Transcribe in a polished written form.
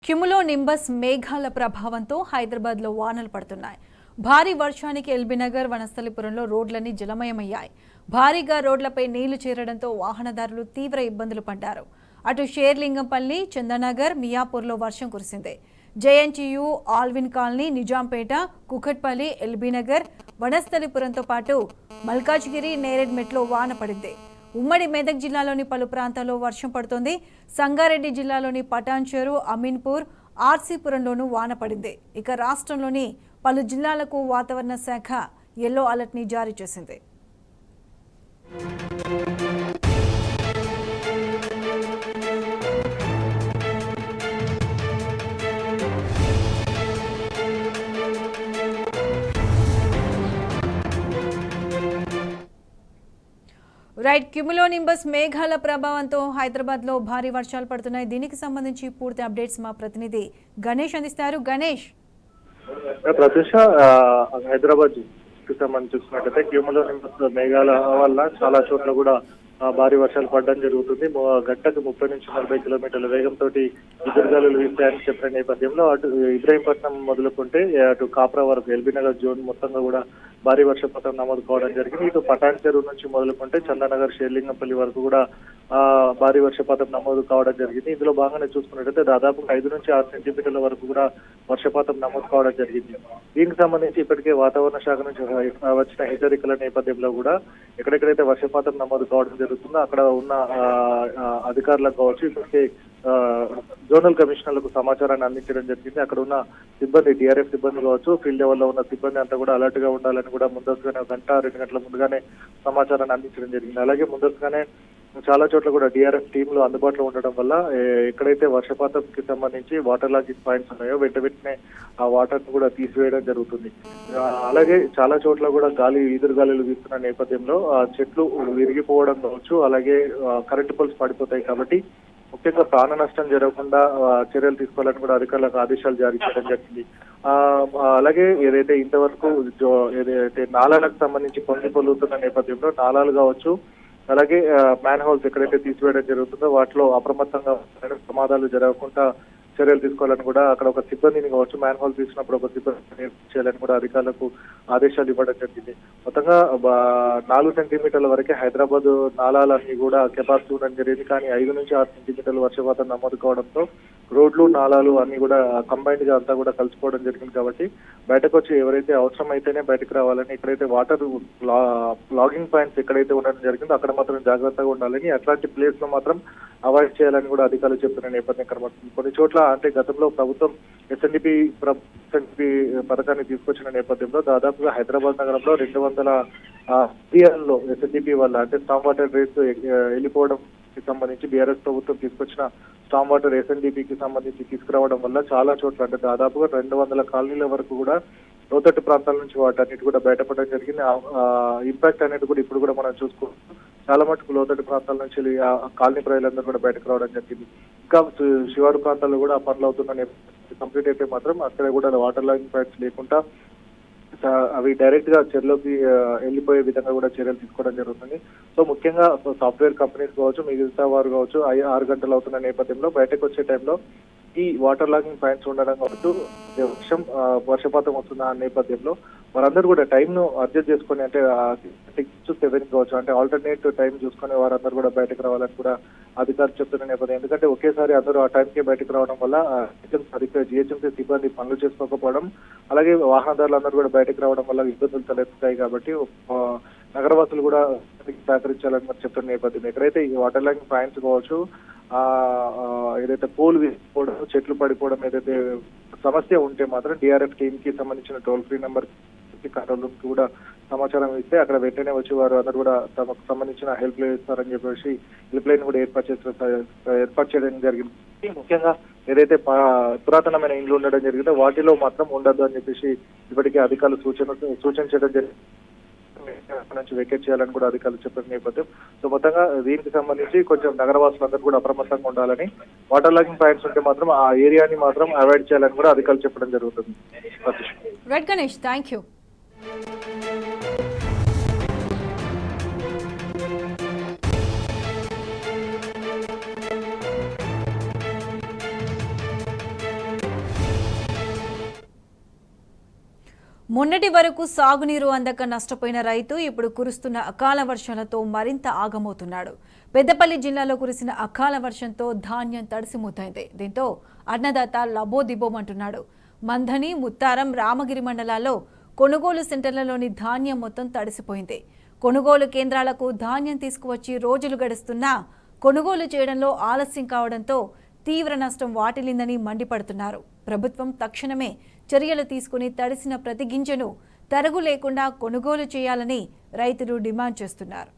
క్యుములో Nimbus మేఘాల ప్రభావంతో హైదరాబాద్లో వానలు పడుతున్నాయి. భారీ వర్షానికి ఎల్బీనగర్, వనస్థలిపురంలో రోడ్లన్నీ జలమయమయ్యాయి. భారీగా రోడ్లపై నీళ్లు చేరడంతో వాహనదారులు తీవ్ర ఇబ్బందులు పడ్డారు. అటు షేర్లింగంపల్లి, చందనగర్, మియాపూర్లో వర్షం కురిసింది. JNTU, Allwyn colony, Nizampet, Kukatpally, LB Nagar, వనస్థలిపురంతో పాటు మల్కాజ్గిరి, నేరేడ్మెట్లో వాన పడింది. ఉమ్మడి మెదక్ జిల్లాలోని పలు ప్రాంతాల్లో వర్షం పడుతోంది. సంగారెడ్డి జిల్లాలోని పటాన్చెరు, అమీన్పూర్, ఆర్సీపురంలోనూ వాన పడింది. ఇక రాష్ట్రంలోని పలు జిల్లాలకు వాతావరణ శాఖ యెల్లో అలర్ట్ని జారీ చేసింది. రైట్, క్యుములోనింబస్ మేఘాల ప్రభావంతో హైదరాబాద్లో భారీ వర్షాలు పడుతున్నాయి. దీనికి సంబంధించి పూర్తి అప్డేట్స్ మా ప్రతినిధి గణేష్ అందిస్తారు. గణేష్, ప్రత్యూష, హైదరాబాద్ కి సంబంధించి చూసినట్టయితే క్యుములోనింబస్ మేఘాల వల్ల చాలా చోట్ల కూడా భారీ వర్షాలు పడడం జరుగుతుంది. గంటకు 30 నుంచి 40 కిలోమీటర్ల వేగంతో ఎదురుగాలులు వీస్తాయని చెప్పిన నేపథ్యంలో అటు ఇబ్రహీంపట్నం మొదలుకుంటే అటు కాప్రా వరకు ఎల్బీనగర్ జోన్ మొత్తంగా కూడా భారీ వర్షపాతం నమోదు కావడం జరిగింది. ఇటు పటాన్ చెరువు నుంచి మొదలుకుంటే చందానగర్, షేర్లింగంపల్లి వరకు కూడా భారీ వర్షపాతం నమోదు కావడం జరిగింది. ఇందులో భాగంగానే చూసుకున్నట్టయితే దాదాపు 5 నుంచి 6 సెంటీమీటర్ల వరకు కూడా వర్షపాతం నమోదు కావడం జరిగింది. దీనికి సంబంధించి ఇప్పటికే వాతావరణ శాఖ నుంచి వచ్చిన హెచ్చరికల నేపథ్యంలో కూడా ఎక్కడెక్కడైతే వర్షపాతం నమోదు కావడం జరుగుతుందో అక్కడ ఉన్న అధికారులకు కావచ్చు, ఇప్పటికే జోనల్ కమిషనర్లకు సమాచారాన్ని అందించడం జరిగింది. అక్కడ ఉన్న సిబ్బంది, డిఆర్ఎఫ్ సిబ్బంది కావచ్చు, ఫీల్డ్ లెవెల్లో ఉన్న సిబ్బంది అంతా కూడా అలర్ట్ గా ఉండాలని కూడా ముందస్తుగానే 1-2 గంటల ముందుగానే సమాచారాన్ని అందించడం జరిగింది. అలాగే ముందస్తుగానే చాలా చోట్ల కూడా డిఆర్ఎఫ్ టీంలు అందుబాటులో ఉండడం వల్ల ఎక్కడైతే వర్షపాతం కి సంబంధించి వాటర్ లాగింగ్ పాయింట్స్ ఉన్నాయో వెంటనే ఆ వాటర్ ను కూడా తీసివేయడం జరుగుతుంది. అలాగే చాలా చోట్ల కూడా ఈదురు గాలులు వీస్తున్న నేపథ్యంలో చెట్లు విరిగిపోవడం కావచ్చు, అలాగే కరెంటు పోల్స్ పడిపోతాయి. కాబట్టి ముఖ్యంగా ప్రాణ నష్టం జరగకుండా చర్యలు తీసుకోవాలని కూడా అధికారులకు ఆదేశాలు జారీ చేయడం జరిగింది. అలాగే ఏదైతే ఇంతవరకు ఏదైతే నాలాలకు సంబంధించి పొంగి పొల్లుతున్న నేపథ్యంలో నాలాలు కావచ్చు, అలాగే మ్యాన్ హోల్స్ ఎక్కడైతే తీసివేయడం జరుగుతుందో వాటిలో అప్రమత్తంగా ప్రమాదాలు జరగకుండా చర్యలు తీసుకోవాలని కూడా అక్కడ ఒక సిబ్బందిని కావచ్చు, మ్యాన్ హోల్ తీసినప్పుడు ఒక సిబ్బందిని చేయాలని కూడా అధికారులకు ఆదేశాలు ఇవ్వడం జరిగింది. మొత్తంగా 4 సెంటీమీటర్ల వరకే హైదరాబాద్ నాలాలన్నీ కూడా కెపాసిటీ ఉండడం జరిగింది. కానీ 5 నుంచి 6 సెంటీమీటర్ల వర్షపాతం నమోదు కావడంతో రోడ్లు, నాలాలు అన్ని కూడా కంబైన్డ్ గా అంతా కూడా కలిసిపోవడం జరిగింది. కాబట్టి బయటకు వచ్చి ఎవరైతే అవసరం అయితేనే బయటకు రావాలని, ఎక్కడైతే వాటర్ లాగింగ్ పాయింట్స్ ఎక్కడైతే ఉండడం జరిగిందో అక్కడ మాత్రం జాగ్రత్తగా ఉండాలని, అట్లాంటి ప్లేస్ లో మాత్రం అవాయిడ్ చేయాలని కూడా అధికారులు చెప్తున్న నేపథ్యం కనబడుతుంది. కొన్ని చోట్ల అంటే గతంలో ప్రభుత్వం ఎస్ఎన్డిపి పథకాన్ని తీసుకొచ్చిన నేపథ్యంలో దాదాపుగా హైదరాబాద్ నగరంలో 200 ఏరియాల్లో ఎస్ఎన్డిపి వల్ల అంటే స్టామ్ వాటర్ రేట్స్ వెళ్ళిపోవడం కి సంబంధించి బీఆర్ఎస్ ప్రభుత్వం తీసుకొచ్చిన స్టామ్ వాటర్ ఎస్ఎన్డిపికి సంబంధించి తీసుకురావడం వల్ల చాలా చోట్ల అంటే దాదాపుగా 200 కాలనీల వరకు కూడా లోతట్టు ప్రాంతాల నుంచి వాటన్నిటి కూడా బయటపడడం జరిగింది. ఇంపాక్ట్ అనేది కూడా ఇప్పుడు కూడా మనం చూసుకుంటాం. చాలా మటుకు లోతట్టు ప్రాంతాల నుంచి కాలనీ ప్రజలందరూ కూడా బయటకు రావడం జరిగింది. ఇంకా శివారు ప్రాంతాల్లో కూడా పనులు అవుతున్న కంప్లీట్ అయితే మాత్రం అక్కడ కూడా వాటర్ లాగింగ్ పాయింట్స్ లేకుండా అవి డైరెక్ట్ గా చెరువులోకి వెళ్ళిపోయే విధంగా కూడా చర్యలు తీసుకోవడం జరుగుతుంది. సో ముఖ్యంగా సాఫ్ట్వేర్ కంపెనీస్ కావచ్చు, మిగతా వారు కావచ్చు 6 గంటలు అవుతున్న నేపథ్యంలో బయటకు వచ్చే టైంలో ఈ వాటర్ లాగింగ్ పాయింట్స్ ఉండడం కావచ్చు, వర్షపాతం వస్తున్న నేపథ్యంలో వారందరూ కూడా టైం ను అడ్జస్ట్ చేసుకుని అంటే 6 to 7 కావచ్చు, అంటే ఆల్టర్నేట్ టైం చూసుకుని వారందరూ కూడా బయటకు రావాలని కూడా అధికారులు చెప్తున్న నేపథ్యం. ఎందుకంటే ఒకేసారి అందరూ ఆ టైంకి బయటకు రావడం వల్ల జిహెచ్ఎంసీ సిబ్బంది పనులు చేసుకోకపోవడం, అలాగే వాహనదారులందరూ కూడా బయటకు రావడం వల్ల ఇబ్బందులు తలెత్తుతాయి. కాబట్టి నగరవాసులు కూడా సహకరించాలని మరి చెప్తున్న నేపథ్యం. ఎక్కడైతే ఈ వాటర్ లాగింగ్ పాయింట్స్ కావచ్చు, ఏదైతే పోల్ విసిపోవడం, చెట్లు పడిపోవడం ఏదైతే సమస్య ఉంటే మాత్రం డిఆర్ఎఫ్ టీమ్ కి సంబంధించిన toll free number control room కి కూడా సమాచారం ఇస్తే అక్కడ వెంటనే వచ్చి వారు అందరూ కూడా తమకు సంబంధించిన హెల్ప్ లైన్ ఇస్తారని చెప్పేసి హెల్ప్ లైన్ కూడా ఏర్పాటు చేయడం జరిగింది. ముఖ్యంగా ఏదైతే పురాతనమైన ఇండ్లు ఉండడం జరిగిందో వాటిలో మాత్రం ఉండద్దు అని చెప్పేసి ఇప్పటికే అధికారులు సూచించడం జరిగింది. నుంచి వెకేట్ చేయాలని కూడా అధికారులు చెప్పిన నేపథ్యం. సో మొత్తంగా దీనికి సంబంధించి కొంచెం నగరవాసులందరూ కూడా అప్రమత్తంగా ఉండాలని, వాటర్ లాగింగ్ పాయింట్స్ ఉంటే మాత్రం ఆ ఏరియాని మాత్రం అవాయిడ్ చేయాలని కూడా అధికారులు చెప్పడం జరుగుతుంది. Right Ganesh, thank you. మొన్నటి వరకు సాగునీరు అందక నష్టపోయిన రైతు ఇప్పుడు కురుస్తున్న అకాల వర్షాలతో మరింత ఆగమవుతున్నాడు. పెద్దపల్లి జిల్లాలో కురిసిన అకాల వర్షంతో ధాన్యం తడిసిముద్దైంది. దీంతో అన్నదాత లబోదిబోమంటున్నాడు. మంథని, ముత్తారం, రామగిరి మండలాల్లో కొనుగోలు సెంటర్లలోని ధాన్యం మొత్తం తడిసిపోయింది. కొనుగోలు కేంద్రాలకు ధాన్యం తీసుకువచ్చి రోజులు గడుస్తున్నా కొనుగోలు చేయడంలో ఆలస్యం కావడంతో తీవ్ర నష్టం వాటిల్లిందని మండిపడుతున్నారు. ప్రభుత్వం తక్షణమే చర్యలు తీసుకుని తడిసిన ప్రతి గింజను తరుగు లేకుండా కొనుగోలు చేయాలని రైతులు డిమాండ్ చేస్తున్నారు.